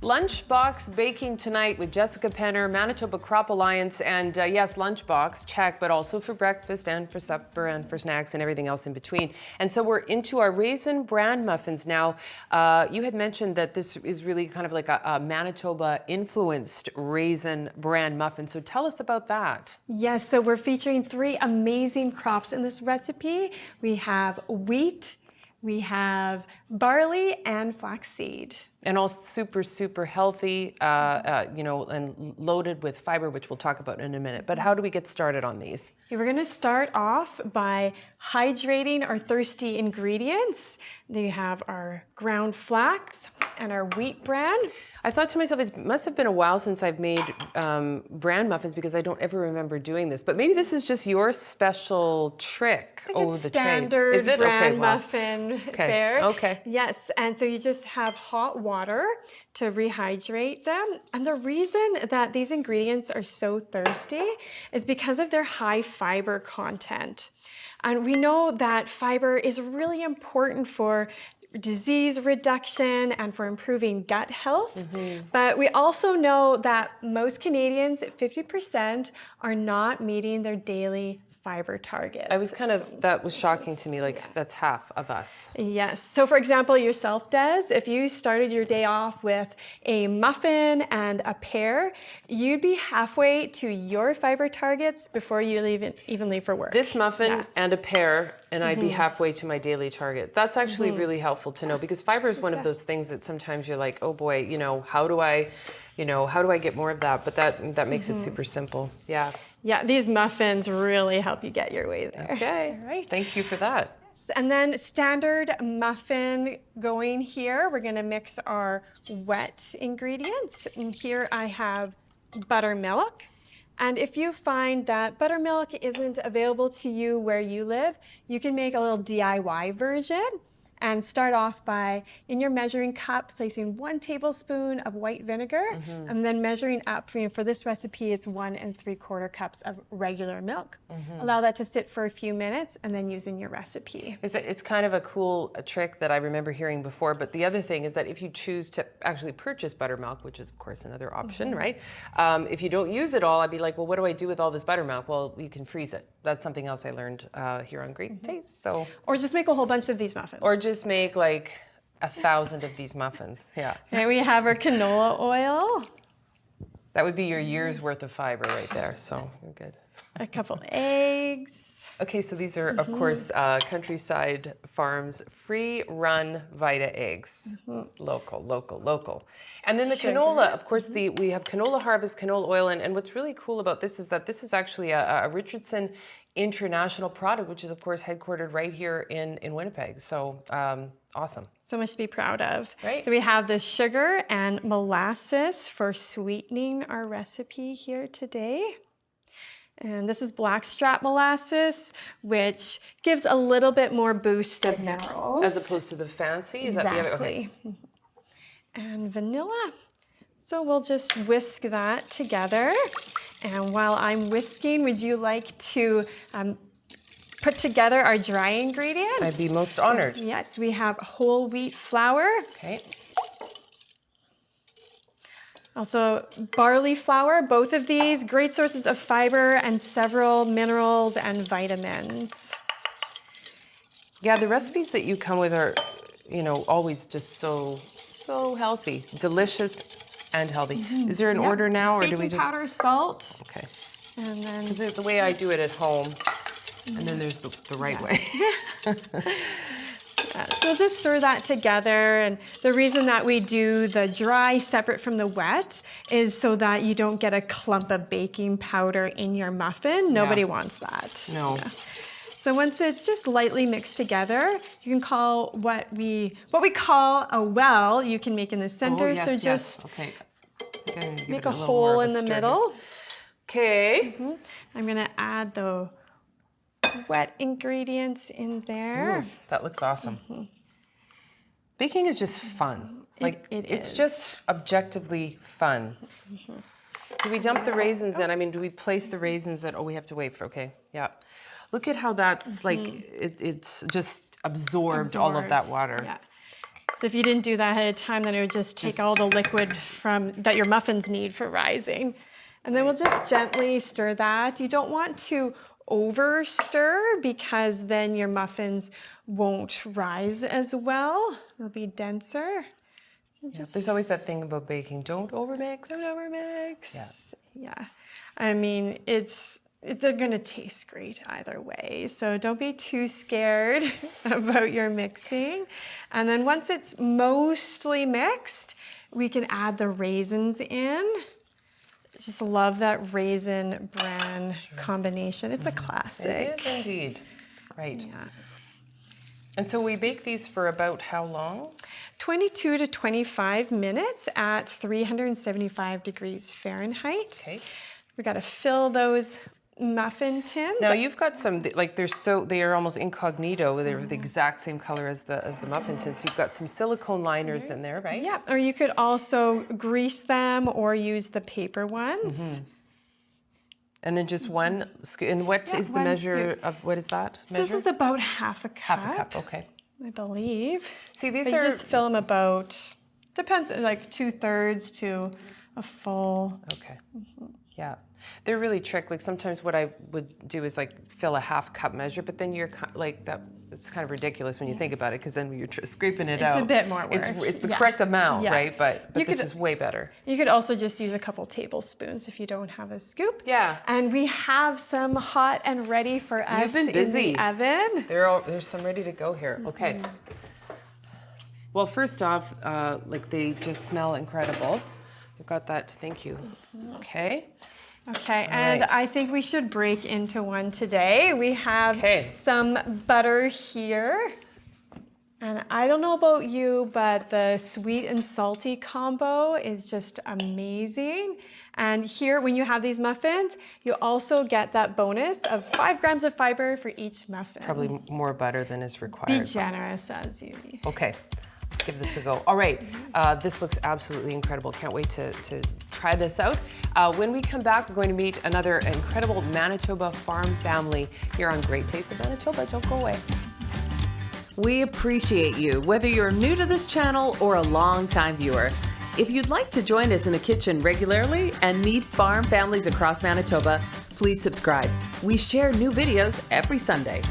Lunchbox baking tonight with Jessica Penner, Manitoba Crop Alliance, and yes, lunchbox, check, but also for breakfast and for supper and for snacks and everything else in between. And so we're into our Raisin Bran muffins now. You had mentioned that this is really kind of like a Manitoba-influenced Raisin Bran muffin, so tell us about that. Yes, so we're featuring 3 amazing crops in this recipe. We have wheat, we have barley, and flaxseed. And all super, super healthy, you know, and loaded with fiber, which we'll talk about in a minute. But how do we get started on these? Okay, we're going to start off by hydrating our thirsty ingredients. Then you have our ground flax and our wheat bran. I thought to myself, it must have been a while since I've made bran muffins because I don't ever remember doing this. But maybe this is just your special trick. I think it's standard Is it? bran Okay, well. muffin fare. Okay. Yes, and so you just have hot water to rehydrate them. And the reason that these ingredients are so thirsty is because of their high fiber content. And we know that fiber is really important for disease reduction and for improving gut health. But we also know that most Canadians, 50%, are not meeting their daily fiber targets. I was that was shocking to me, like that's half of us. Yes, so for example, yourself, Des, if you started your day off with a muffin and a pear, you'd be halfway to your fiber targets before you even leave for work. This muffin and a pear, and I'd be halfway to my daily target. That's actually really helpful to know because fiber is one of those things that sometimes you're like, oh boy, you know, how do I get more of that? But that makes it super simple. Yeah. Yeah, these muffins really help you get your way there. Okay. All right. Thank you for that. And then standard muffin going here. We're going to mix our wet ingredients. And here I have buttermilk. And if you find that buttermilk isn't available to you where you live, you can make a little DIY version. And start off by, in your measuring cup, placing 1 tablespoon of white vinegar, and then measuring up. For this recipe, it's 1 3/4 cups of regular milk. Allow that to sit for a few minutes, and then use in your recipe. It's kind of a cool trick that I remember hearing before, but the other thing is that if you choose to actually purchase buttermilk, which is of course another option, right? If you don't use it all, I'd be like, well, what do I do with all this buttermilk? Well, you can freeze it. That's something else I learned here on Great Taste. So, or just make a whole bunch of these muffins. Or just make like 1,000 of these muffins. Yeah. Okay, we have our canola oil. That would be your year's worth of fiber right there. So you're good. A couple eggs. Okay, so these are, of course, Countryside Farms free-run Vita eggs. Local, local, local. And then the canola, of course, we have Canola Harvest canola oil. And what's really cool about this is that this is actually a Richardson International product, which is, of course, headquartered right here in Winnipeg. So awesome. So much to be proud of. Right. So we have the sugar and molasses for sweetening our recipe here today. And this is blackstrap molasses, which gives a little bit more boost of minerals. As opposed to the fancy? Is exactly. that the other? Okay. And vanilla. So we'll just whisk that together. And while I'm whisking, would you like to put together our dry ingredients? I'd be most honored. Yes, we have whole wheat flour. Okay. Also, barley flour, both of these, great sources of fiber and several minerals and vitamins. Yeah, the recipes that you come with are, you know, always just so healthy, delicious and healthy. Is there an order now, or Baking do we just? powder, salt. Okay. And then. Because it's the way I do it at home, and then there's the right way. So just stir that together, and the reason that we do the dry separate from the wet is so that you don't get a clump of baking powder in your muffin. Nobody wants that. No. Yeah. So once it's just lightly mixed together, you can call what we call a well, you can make in the center. So just okay. make a hole in the middle. Okay. I'm gonna add the wet ingredients in there. Ooh, that looks awesome. Baking is just fun. Like it's just objectively fun. Do we dump the raisins in? I mean, do we place the raisins in? Oh, we have to wait for, okay, yeah. Look at how that's like, it's just absorbed all of that water. Yeah. So if you didn't do that ahead of time, then it would just take all the liquid that your muffins need for rising. And then we'll just gently stir that. You don't want to over stir because then your muffins won't rise as well. They'll be denser. So There's always that thing about baking. Don't overmix. Don't overmix. Yeah. I mean, they're gonna taste great either way. So don't be too scared about your mixing. And then once it's mostly mixed, we can add the raisins in. Just love that raisin bran combination. It's a classic. It is indeed. Right. Yes. And so we bake these for about how long? 22 to 25 minutes at 375 degrees Fahrenheit. Okay. We got to fill those muffin tins. Now you've got some like they are almost incognito. They're the exact same color as the muffin tins. You've got some silicone liners in there, right? Yeah, or you could also grease them or use the paper ones. And then just one scoop. And what is the measure of, what is that? So this is about half a cup. Half a cup, okay. I believe. See, these But are... you just fill them about, depends, like 2/3 to a full. Okay. Yeah. They're really tricky. Like sometimes what I would do is like fill a half cup measure, but then you're like that. It's kind of ridiculous when you think about it, because then when you're scraping it out, it's a bit more work. It's the correct amount, right? But this is way better. You could also just use a couple tablespoons if you don't have a scoop. Yeah. And we have some hot and ready for us. You've been busy. In the oven. There's some ready to go here. Okay. Well, first off, like they just smell incredible. You've got that. Thank you. Okay. Okay, and I think we should break into one today. We have some butter here. And I don't know about you, but the sweet and salty combo is just amazing. And here, when you have these muffins, you also get that bonus of 5 grams of fiber for each muffin. Probably more butter than is required. Be generous as you need. Okay. Let's give this a go. All right, this looks absolutely incredible. Can't wait to try this out. When we come back, we're going to meet another incredible Manitoba farm family here on Great Taste of Manitoba. Don't go away. We appreciate you, whether you're new to this channel or a long-time viewer. If you'd like to join us in the kitchen regularly and meet farm families across Manitoba, please subscribe. We share new videos every Sunday.